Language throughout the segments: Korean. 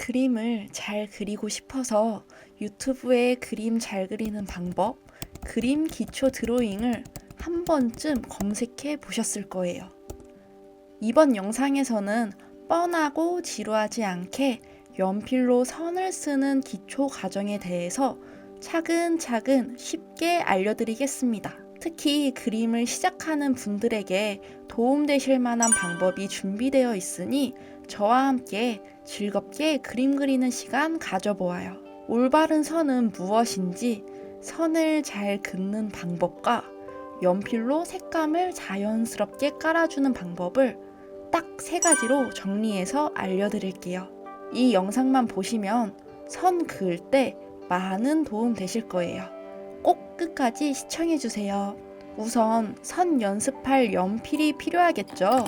그림을 잘 그리고 싶어서 유튜브에 그림 잘 그리는 방법, 그림 기초 드로잉을 한 번쯤 검색해 보셨을 거예요. 이번 영상에서는 뻔하고 지루하지 않게 연필로 선을 쓰는 기초 과정에 대해서 차근차근 쉽게 알려드리겠습니다. 특히 그림을 시작하는 분들에게 도움되실 만한 방법이 준비되어 있으니 저와 함께 즐겁게 그림 그리는 시간 가져보아요. 올바른 선은 무엇인지, 선을 잘 긋는 방법과 연필로 색감을 자연스럽게 깔아주는 방법을 딱 3가지로 정리해서 알려드릴게요. 이 영상만 보시면 선 그을 때 많은 도움 되실 거예요. 꼭 끝까지 시청해주세요. 우선 선 연습할 연필이 필요하겠죠.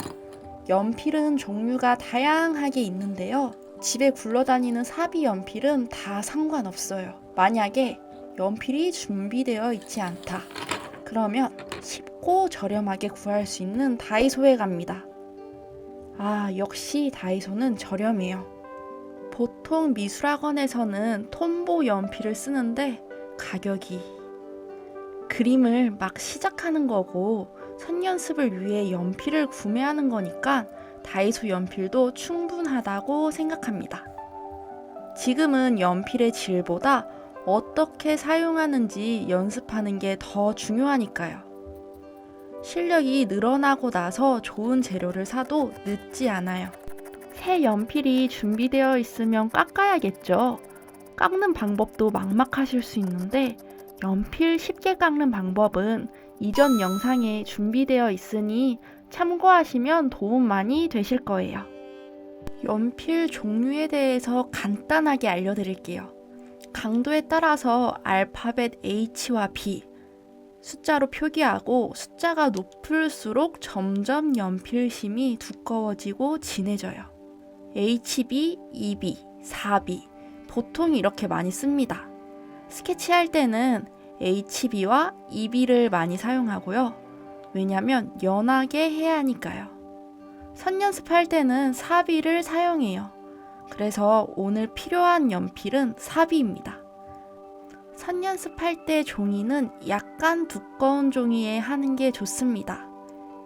연필은 종류가 다양하게 있는데요. 집에 굴러다니는 사비 연필은 다 상관없어요. 만약에 연필이 준비되어 있지 않다. 그러면 쉽고 저렴하게 구할 수 있는 다이소에 갑니다. 역시 다이소는 저렴해요. 보통 미술학원에서는 톰보 연필을 쓰는데 가격이 그림을 막 시작하는 거고 선 연습을 위해 연필을 구매하는 거니까 다이소 연필도 충분하다고 생각합니다. 지금은 연필의 질보다 어떻게 사용하는지 연습하는 게 더 중요하니까요. 실력이 늘어나고 나서 좋은 재료를 사도 늦지 않아요. 새 연필이 준비되어 있으면 깎아야겠죠. 깎는 방법도 막막하실 수 있는데 연필 쉽게 깎는 방법은 이전 영상에 준비되어 있으니 참고하시면 도움 많이 되실 거예요. 연필 종류에 대해서 간단하게 알려드릴게요. 강도에 따라서 알파벳 H와 B 숫자로 표기하고 숫자가 높을수록 점점 연필심이 두꺼워지고 진해져요. HB, EB, 4B 보통 이렇게 많이 씁니다. 스케치할 때는 HB와 EB를 많이 사용하고요. 왜냐면 연하게 해야 하니까요. 선 연습할 때는 4B를 사용해요. 그래서 오늘 필요한 연필은 4B입니다. 선 연습할 때 종이는 약간 두꺼운 종이에 하는 게 좋습니다.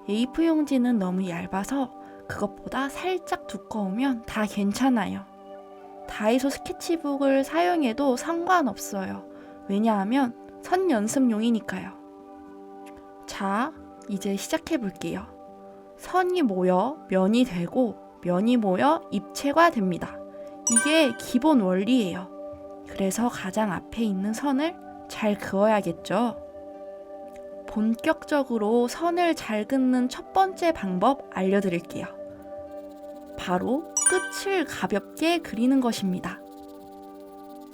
A4 용지는 너무 얇아서 그것보다 살짝 두꺼우면 다 괜찮아요. 다이소 스케치북을 사용해도 상관없어요. 왜냐하면 선 연습용이니까요. 자, 이제 시작해 볼게요. 선이 모여 면이 되고 면이 모여 입체가 됩니다. 이게 기본 원리예요. 그래서 가장 앞에 있는 선을 잘 그어야겠죠. 본격적으로 선을 잘 긋는 첫 번째 방법 알려드릴게요. 바로 끝을 가볍게 그리는 것입니다.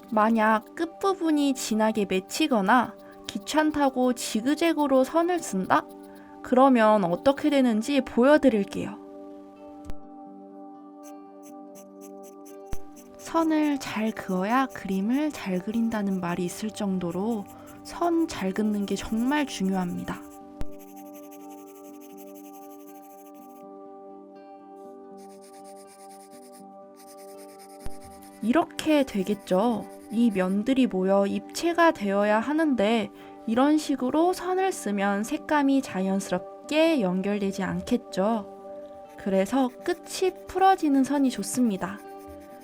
만약 끝부분이 진하게 맺히거나 귀찮다고 지그재그로 선을 쓴다? 그러면 어떻게 되는지 보여드릴게요. 선을 잘 그어야 그림을 잘 그린다는 말이 있을 정도로 선 잘 긋는 게 정말 중요합니다. 이렇게 되겠죠. 이 면들이 모여 입체가 되어야 하는데 이런 식으로 선을 쓰면 색감이 자연스럽게 연결되지 않겠죠. 그래서 끝이 풀어지는 선이 좋습니다.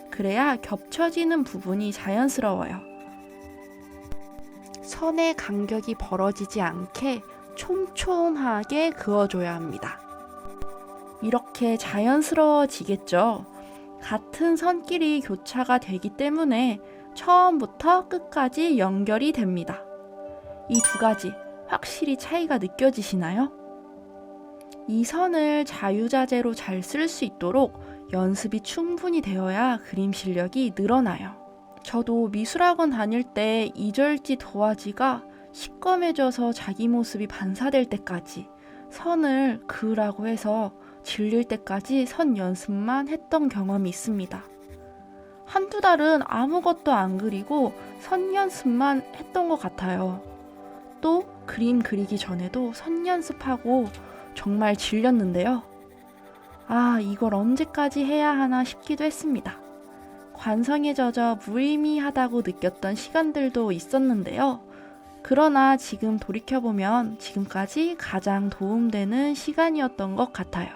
그래야 겹쳐지는 부분이 자연스러워요. 선의 간격이 벌어지지 않게 촘촘하게 그어줘야 합니다. 이렇게 자연스러워지겠죠. 같은 선끼리 교차가 되기 때문에 처음부터 끝까지 연결이 됩니다. 이 2가지 확실히 차이가 느껴지시나요? 이 선을 자유자재로 잘 쓸 수 있도록 연습이 충분히 되어야 그림 실력이 늘어나요. 저도 미술학원 다닐 때 이절지 도화지가 시꺼매져서 자기 모습이 반사될 때까지 선을 그으라고 해서 질릴 때까지 선 연습만 했던 경험이 있습니다. 1-2달은 아무것도 안 그리고 선 연습만 했던 것 같아요. 또 그림 그리기 전에도 선 연습하고 정말 질렸는데요. 이걸 언제까지 해야 하나 싶기도 했습니다. 관성에 젖어 무의미하다고 느꼈던 시간들도 있었는데요. 그러나 지금 돌이켜보면 지금까지 가장 도움되는 시간이었던 것 같아요.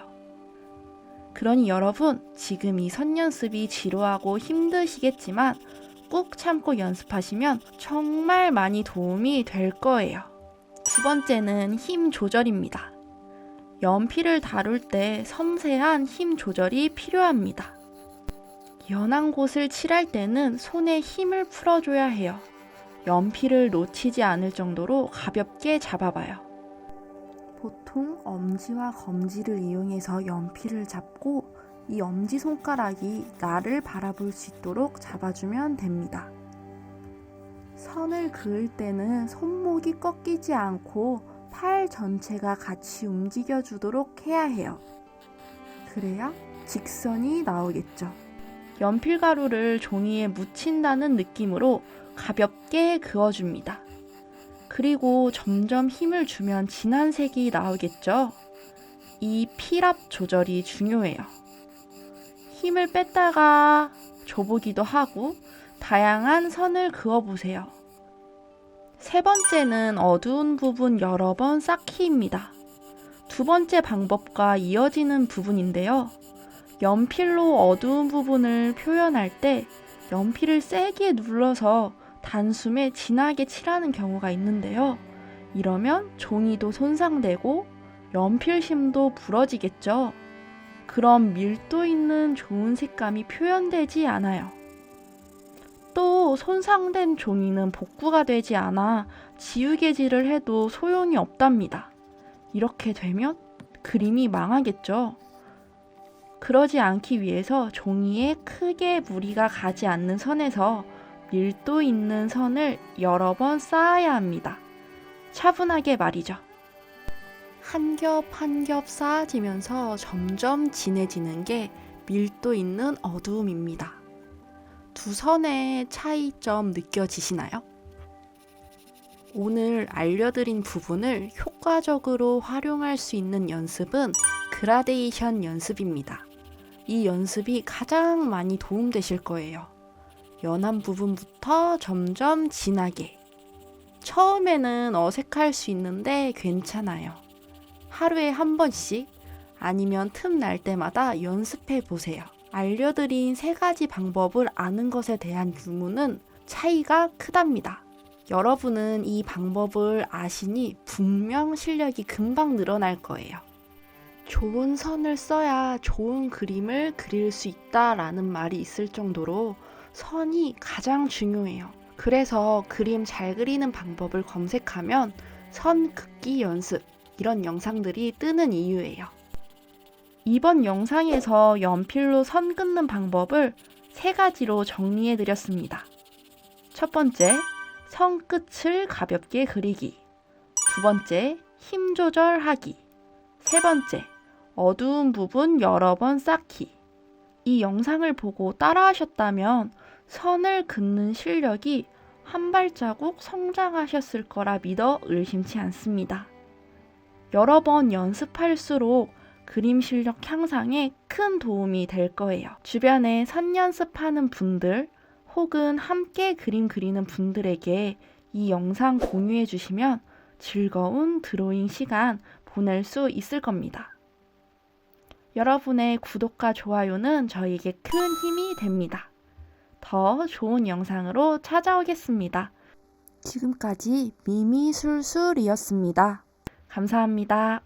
그러니 여러분, 지금 이 선 연습이 지루하고 힘드시겠지만 꾹 참고 연습하시면 정말 많이 도움이 될 거예요. 두 번째는 힘 조절입니다. 연필을 다룰 때 섬세한 힘 조절이 필요합니다. 연한 곳을 칠할 때는 손에 힘을 풀어줘야 해요. 연필을 놓치지 않을 정도로 가볍게 잡아봐요. 보통 엄지와 검지를 이용해서 연필을 잡고 이 엄지손가락이 나를 바라볼 수 있도록 잡아주면 됩니다. 선을 그을 때는 손목이 꺾이지 않고 팔 전체가 같이 움직여주도록 해야 해요. 그래야 직선이 나오겠죠. 연필가루를 종이에 묻힌다는 느낌으로 가볍게 그어줍니다. 그리고 점점 힘을 주면 진한 색이 나오겠죠. 이 필압 조절이 중요해요. 힘을 뺐다가 줘보기도 하고 다양한 선을 그어보세요. 세 번째는 어두운 부분 여러 번 쌓기입니다. 두 번째 방법과 이어지는 부분인데요. 연필로 어두운 부분을 표현할 때 연필을 세게 눌러서 단숨에 진하게 칠하는 경우가 있는데요. 이러면 종이도 손상되고 연필심도 부러지겠죠. 그럼 밀도 있는 좋은 색감이 표현되지 않아요. 또 손상된 종이는 복구가 되지 않아 지우개질을 해도 소용이 없답니다. 이렇게 되면 그림이 망하겠죠. 그러지 않기 위해서 종이에 크게 무리가 가지 않는 선에서 밀도 있는 선을 여러 번 쌓아야 합니다. 차분하게 말이죠. 한 겹 한 겹 쌓아지면서 점점 진해지는 게 밀도 있는 어두움입니다. 두 선의 차이점 느껴지시나요? 오늘 알려드린 부분을 효과적으로 활용할 수 있는 연습은 그라데이션 연습입니다. 이 연습이 가장 많이 도움되실 거예요. 연한 부분부터 점점 진하게. 처음에는 어색할 수 있는데 괜찮아요. 하루에 한 번씩 아니면 틈 날 때마다 연습해 보세요. 알려드린 세 가지 방법을 아는 것에 대한 유무는 차이가 크답니다. 여러분은 이 방법을 아시니 분명 실력이 금방 늘어날 거예요. 좋은 선을 써야 좋은 그림을 그릴 수 있다라는 말이 있을 정도로 선이 가장 중요해요. 그래서 그림 잘 그리는 방법을 검색하면 선 긋기 연습 이런 영상들이 뜨는 이유예요. 이번 영상에서 연필로 선 긋는 방법을 세 가지로 정리해 드렸습니다. 첫 번째, 선 끝을 가볍게 그리기. 두 번째, 힘 조절하기. 세 번째, 어두운 부분 여러 번 쌓기. 이 영상을 보고 따라하셨다면 선을 긋는 실력이 한 발자국 성장하셨을 거라 믿어 의심치 않습니다. 여러 번 연습할수록 그림 실력 향상에 큰 도움이 될 거예요. 주변에 선 연습하는 분들 혹은 함께 그림 그리는 분들에게 이 영상 공유해 주시면 즐거운 드로잉 시간 보낼 수 있을 겁니다. 여러분의 구독과 좋아요는 저에게 큰 힘이 됩니다. 더 좋은 영상으로 찾아오겠습니다. 지금까지 미미술술이었습니다. 감사합니다.